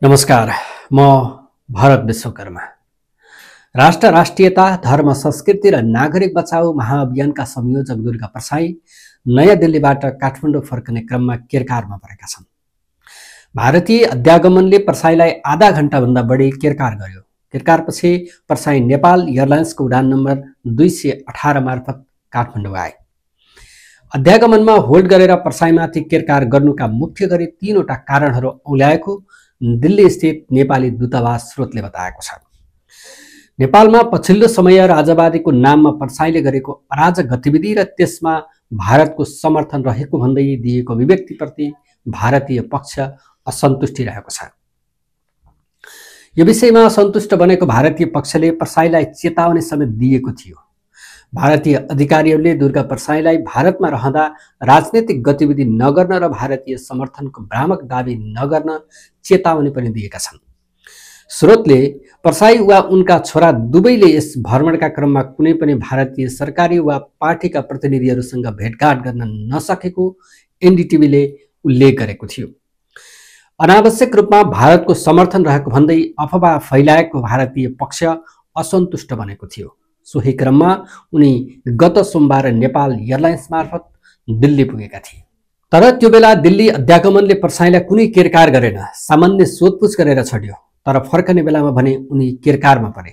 नमस्कार, म भरत विश्वकर्मा। राष्ट्र, राष्ट्रियता, धर्म, संस्कृति र नागरिक बचाऊ महाअभियानका संयोजक दुर्गा प्रसाई नयाँ दिल्लीबाट काठमाडौँ फर्कने क्रममा केरकारमा परेका छन्। भारतीय अध्यागमनले प्रसाईलाई आधा घण्टाभन्दा बढी केरकार गर्यो। केरकारपछि प्रसाई नेपाल एयरलाइन्सको उडान नम्बर 218 मार्फत काठमाडौँ आए। अध्यागमनमा होल्ड गरेर प्रसाईमाथि केरकार गर्नुका मुख्य गरी 3वटा कारणहरू औल्याएको दिल्ली स्थित नेपाली दूतावास स्रोतले बताएको छ। नेपालमा पछिल्लो समय राजावादीको नाममा प्रसाईले गरेको अराजक गतिविधि र त्यसमा भारतको समर्थन रहेको भन्दै दिएको अभिव्यक्तिप्रति भारतीय पक्ष असन्तुष्टि रहेको छ। यो विषयमा असन्तुष्ट बनेको भारतीय पक्षले प्रसाईलाई चेतावनी समेत दिएको थियो। भारतीय अधिकारीहरूले दुर्गा प्रसाईलाई भारतमा रहँदा राजनीतिक गतिविधि नगर्न र भारतीय समर्थनको भ्रामक दावी नगर्न चेतावनी पनि दिएका छन्। स्रोतले प्रसाई वा उनका छोरा दुवैले यस भ्रमणका क्रममा कुनै पनि भारतीय सरकारी वा पार्टीका प्रतिनिधिहरूसँग भेटघाट गर्न नसकेको एनडीटीभीले उल्लेख गरेको थियो। अनावश्यक रूपमा भारतको समर्थन रहेको भन्दै अफवाह फैलाएको भारतीय पक्ष असन्तुष्ट बनेको थियो। सोही क्रममा उनी गत सोमबार नेपाल एयरलाइन्स मार्फत दिल्ली पुगेका थिए। तर त्यो बेला दिल्ली अध्यागमनले प्रसाईलाई कुनै केरकार गरेन, सामान्य सोधपुछ गरेर छोड्यो। तर फर्कने बेलामा भने उनी केरकारमा परे।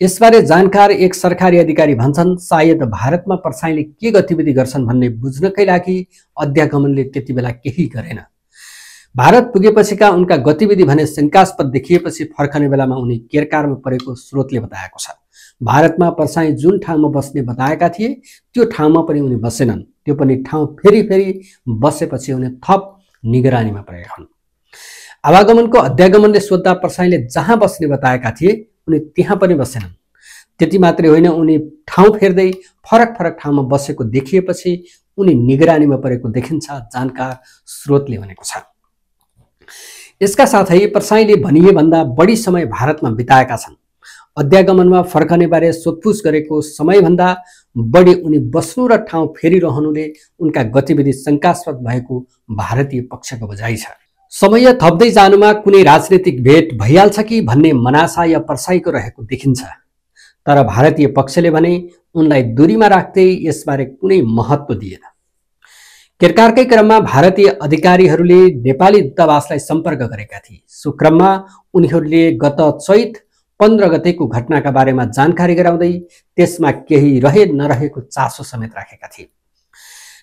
यसबारे जानकार एक सरकारी अधिकारी भन्छन्, सायद भारतमा प्रसाईले के गतिविधि गर्छन् भन्ने बुझ्नकै लागि अध्यागमनले त्यति बेला केही गरेन। भारत पुगेपछिका उनका गतिविधि भने शङ्कास्पद देखिएपछि फर्कने बेलामा उनी केरकारमा परेको स्रोतले बताएको छ। भारतमा प्रसाई जुन ठाउँमा बस्ने बताएका थिए त्यो ठाउँमा पनि उनी बसेनन्। त्यो पनि ठाउँ फेरि बसेपछि उनी थप निगरानीमा परेका हुन्। आवागमनको अध्यागमनले सोद्धा प्रसाईले जहाँ बस्ने बताएका थिए उनी त्यहाँ पनि बसेनन्। त्यति मात्रै होइन, उनी ठाउँ फेर्दै फरक ठाउँमा बसेको देखिएपछि उनी निगरानीमा परेको देखिन्छ, जानकार स्रोतले भनेको छ। यसका साथै प्रसाईले भनिए भन्दा बढी समय भारतमा बिताएका छन्। अध्यागमनमा फर्कने बारे सोधपुछ गरेको समयभन्दा बढी उनी बस्नु र ठाउँ फेरिरहनुले उनका गतिविधि शङ्कास्पद भएको भारतीय पक्षको बुझाइ छ। समय थप्दै जानुमा कुनै राजनीतिक भेट भइहाल्छ कि भन्ने मनासा या प्रसाईको रहेको देखिन्छ। तर भारतीय पक्षले भने उनलाई दूरीमा राख्दै यसबारे कुनै महत्त्व दिएन। केरकारकै क्रममा भारतीय अधिकारीहरूले नेपाली दूतावासलाई सम्पर्क गरेका थिए। सो क्रममा उनीहरूले गत चैत 15 गतेको घटनाका बारेमा जानकारी गराउँदै त्यसमा केही रहे नरहेको चासो समेत राखेका थिए।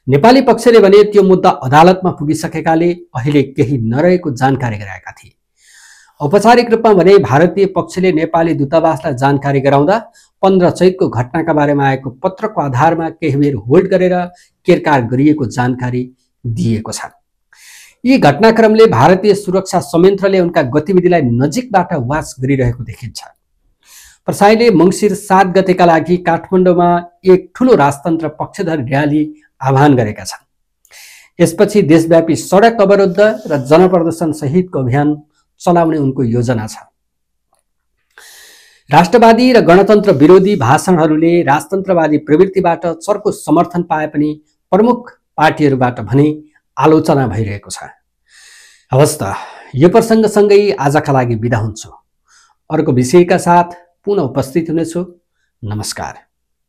नेपाली पक्षले भने त्यो मुद्दा अदालतमा पुगिसकेकाले अहिले केही नरहेको जानकारी गराएका थिए। औपचारिक रूपमा भने भारतीय पक्षले नेपाली दूतावासलाई जानकारी गराउँदा 15 चैतको घटनाका बारेमा आएको पत्रको आधारमा केही बेर होल्ड गरेर केरकार गरिएको जानकारी दिएको छ। यी घटनाक्रमले भारतीय सुरक्षा संयन्त्रले उनका गतिविधिलाई नजिकबाट वाच गरिरहेको देखिन्छ। प्रसाईले मङ्सिर 7 गतेका लागि काठमाडौँमा एक ठूलो राजतन्त्र पक्षधर र्याली आह्वान गरेका छन्। यसपछि देशव्यापी सडक अवरोध र जनप्रदर्शन सहितको अभियान चलाउने उनको योजना छ। राष्ट्रवादी र गणतन्त्र विरोधी भाषणहरूले राजतन्त्रवादी प्रवृत्तिबाट चर्को समर्थन पाए पनि प्रमुख पार्टीहरूबाट भने आलोचना भइरहेको छ। हवस् त, यो प्रसङ्गसँगै आजका लागि बिदा हुन्छु। अर्को विषयका साथ पुनः उपस्थित हुनेछु। नमस्कार।